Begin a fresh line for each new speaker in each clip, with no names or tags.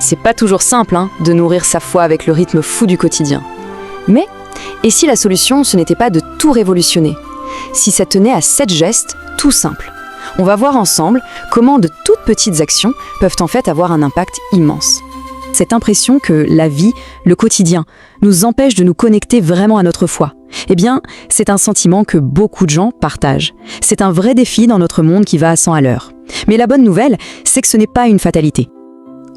C'est pas toujours simple de nourrir sa foi avec le rythme fou du quotidien. Mais, et si la solution, ce n'était pas de tout révolutionner? Si ça tenait à 7 gestes, tout simples. On va voir ensemble comment de toutes petites actions peuvent en fait avoir un impact immense. Cette impression que la vie, le quotidien, nous empêche de nous connecter vraiment à notre foi, eh bien, c'est un sentiment que beaucoup de gens partagent. C'est un vrai défi dans notre monde qui va à 100 à l'heure. Mais la bonne nouvelle, c'est que ce n'est pas une fatalité.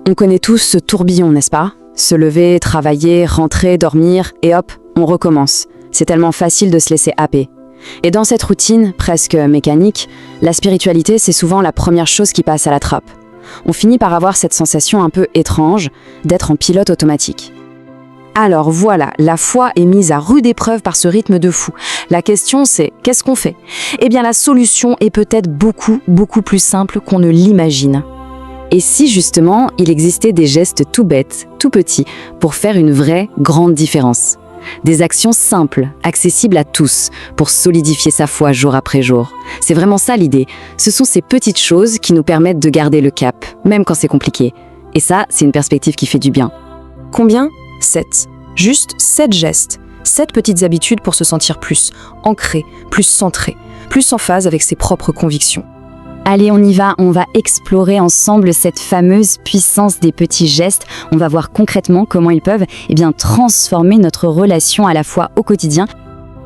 On connaît tous ce tourbillon, n'est-ce pas? Se lever, travailler, rentrer, dormir, et hop, on recommence. C'est tellement facile de se laisser happer. Et dans cette routine, presque mécanique, la spiritualité, c'est souvent la première chose qui passe à la trappe. On finit par avoir cette sensation un peu étrange d'être en pilote automatique. Alors voilà, la foi est mise à rude épreuve par ce rythme de fou. La question c'est, qu'est-ce qu'on fait? Eh bien la solution est peut-être beaucoup plus simple qu'on ne l'imagine. Et si justement, il existait des gestes tout bêtes, tout petits, pour faire une vraie, grande différence? Des actions simples, accessibles à tous, pour solidifier sa foi jour après jour. C'est vraiment ça l'idée. Ce sont ces petites choses qui nous permettent de garder le cap, même quand c'est compliqué. Et ça, c'est une perspective qui fait du bien. Combien? 7. Juste 7 gestes. 7 petites habitudes pour se sentir plus ancré, plus centré, plus en phase avec ses propres convictions.
Allez, on y va, on va explorer ensemble cette fameuse puissance des petits gestes. On va voir concrètement comment ils peuvent transformer notre relation à la foi au quotidien.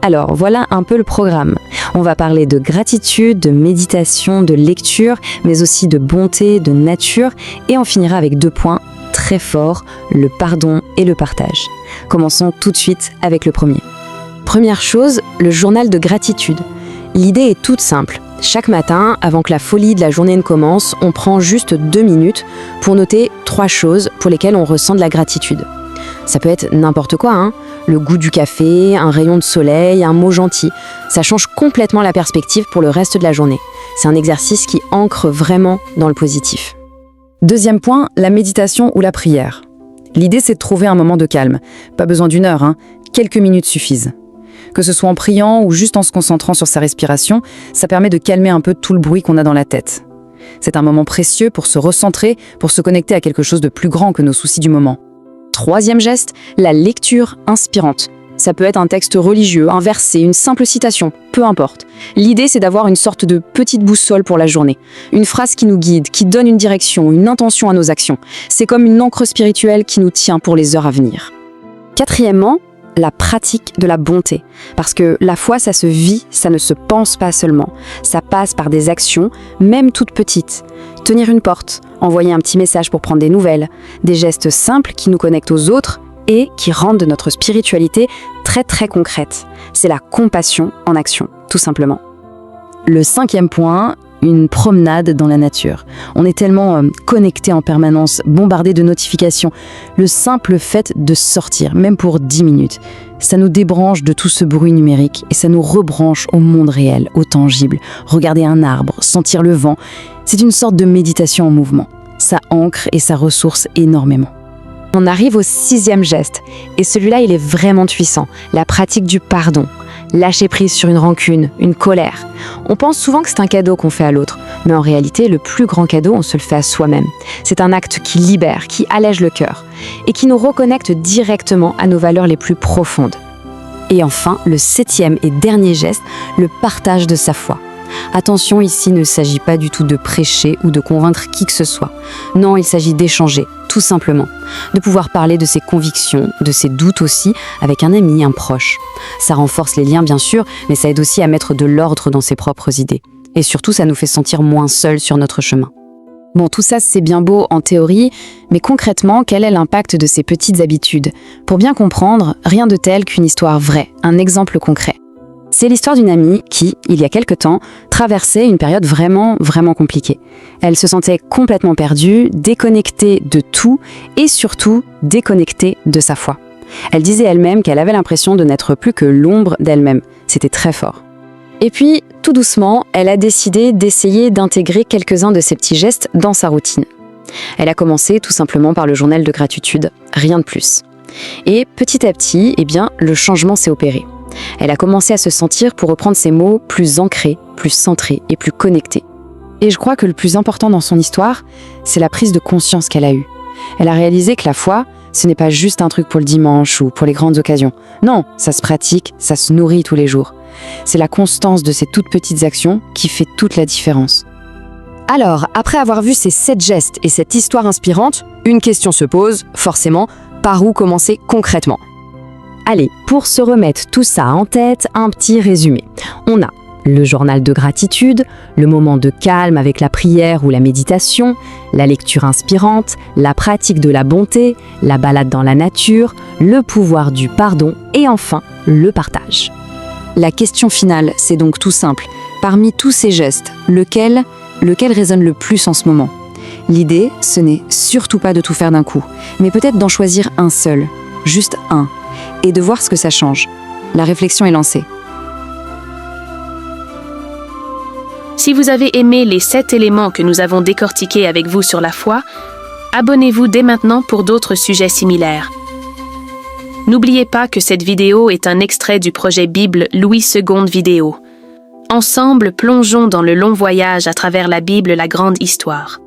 Alors, voilà un peu le programme. On va parler de gratitude, de méditation, de lecture, mais aussi de bonté, de nature. Et on finira avec 2 points très forts, le pardon et le partage. Commençons tout de suite avec le premier. Première chose, le journal de gratitude. L'idée est toute simple. Chaque matin, avant que la folie de la journée ne commence, on prend juste 2 minutes pour noter 3 choses pour lesquelles on ressent de la gratitude. Ça peut être n'importe quoi, le goût du café, un rayon de soleil, un mot gentil. Ça change complètement la perspective pour le reste de la journée. C'est un exercice qui ancre vraiment dans le positif. Deuxième point, la méditation ou la prière. L'idée, c'est de trouver un moment de calme. Pas besoin d'1 heure, quelques minutes suffisent. Que ce soit en priant ou juste en se concentrant sur sa respiration, ça permet de calmer un peu tout le bruit qu'on a dans la tête. C'est un moment précieux pour se recentrer, pour se connecter à quelque chose de plus grand que nos soucis du moment. Troisième geste, la lecture inspirante. Ça peut être un texte religieux, un verset, une simple citation, peu importe. L'idée, c'est d'avoir une sorte de petite boussole pour la journée. Une phrase qui nous guide, qui donne une direction, une intention à nos actions. C'est comme une ancre spirituelle qui nous tient pour les heures à venir. Quatrièmement, la pratique de la bonté. Parce que la foi, ça se vit, ça ne se pense pas seulement. Ça passe par des actions, même toutes petites. Tenir une porte, envoyer un petit message pour prendre des nouvelles, des gestes simples qui nous connectent aux autres et qui rendent notre spiritualité très concrète. C'est la compassion en action, tout simplement. Le 5e point, une promenade dans la nature. On est tellement connecté en permanence, bombardé de notifications. Le simple fait de sortir, même pour 10 minutes, ça nous débranche de tout ce bruit numérique et ça nous rebranche au monde réel, au tangible. Regarder un arbre, sentir le vent, c'est une sorte de méditation en mouvement. Ça ancre et ça ressource énormément. On arrive au 6e geste, et celui-là, il est vraiment puissant, la pratique du pardon. Lâcher prise sur une rancune, une colère. On pense souvent que c'est un cadeau qu'on fait à l'autre, mais en réalité, le plus grand cadeau, on se le fait à soi-même. C'est un acte qui libère, qui allège le cœur, et qui nous reconnecte directement à nos valeurs les plus profondes. Et enfin, le 7e et dernier geste, le partage de sa foi. Attention, ici, il ne s'agit pas du tout de prêcher ou de convaincre qui que ce soit. Non, il s'agit d'échanger, tout simplement. De pouvoir parler de ses convictions, de ses doutes aussi, avec un ami, un proche. Ça renforce les liens, bien sûr, mais ça aide aussi à mettre de l'ordre dans ses propres idées. Et surtout, ça nous fait sentir moins seuls sur notre chemin. Bon, tout ça, c'est bien beau en théorie, mais concrètement, quel est l'impact de ces petites habitudes? Pour bien comprendre, rien de tel qu'une histoire vraie, un exemple concret. C'est l'histoire d'une amie qui, il y a quelque temps, traversait une période vraiment compliquée. Elle se sentait complètement perdue, déconnectée de tout et surtout déconnectée de sa foi. Elle disait elle-même qu'elle avait l'impression de n'être plus que l'ombre d'elle-même. C'était très fort. Et puis, tout doucement, elle a décidé d'essayer d'intégrer quelques-uns de ces petits gestes dans sa routine. Elle a commencé tout simplement par le journal de gratitude, rien de plus. Et petit à petit, le changement s'est opéré. Elle a commencé à se sentir, pour reprendre ses mots, plus ancrée, plus centrée et plus connectée. Et je crois que le plus important dans son histoire, c'est la prise de conscience qu'elle a eue.
Elle a réalisé que la foi, ce n'est pas juste un truc pour le dimanche ou pour les grandes occasions. Non, ça se pratique, ça se nourrit tous les jours. C'est la constance de ces toutes petites actions qui fait toute la différence. Alors, après avoir vu ces 7 gestes et cette histoire inspirante, une question se pose, forcément, par où commencer concrètement ?
Allez, pour se remettre tout ça en tête, un petit résumé. On a le journal de gratitude, le moment de calme avec la prière ou la méditation, la lecture inspirante, la pratique de la bonté, la balade dans la nature, le pouvoir du pardon et enfin, le partage.
La question finale, c'est donc tout simple. Parmi tous ces gestes, lequel résonne le plus en ce moment ? L'idée, ce n'est surtout pas de tout faire d'un coup, mais peut-être d'en choisir un seul, juste un, et de voir ce que ça change. La réflexion est lancée.
Si vous avez aimé les 7 éléments que nous avons décortiqués avec vous sur la foi, abonnez-vous dès maintenant pour d'autres sujets similaires. N'oubliez pas que cette vidéo est un extrait du projet Bible Louis II Vidéo. Ensemble, plongeons dans le long voyage à travers la Bible, la grande histoire.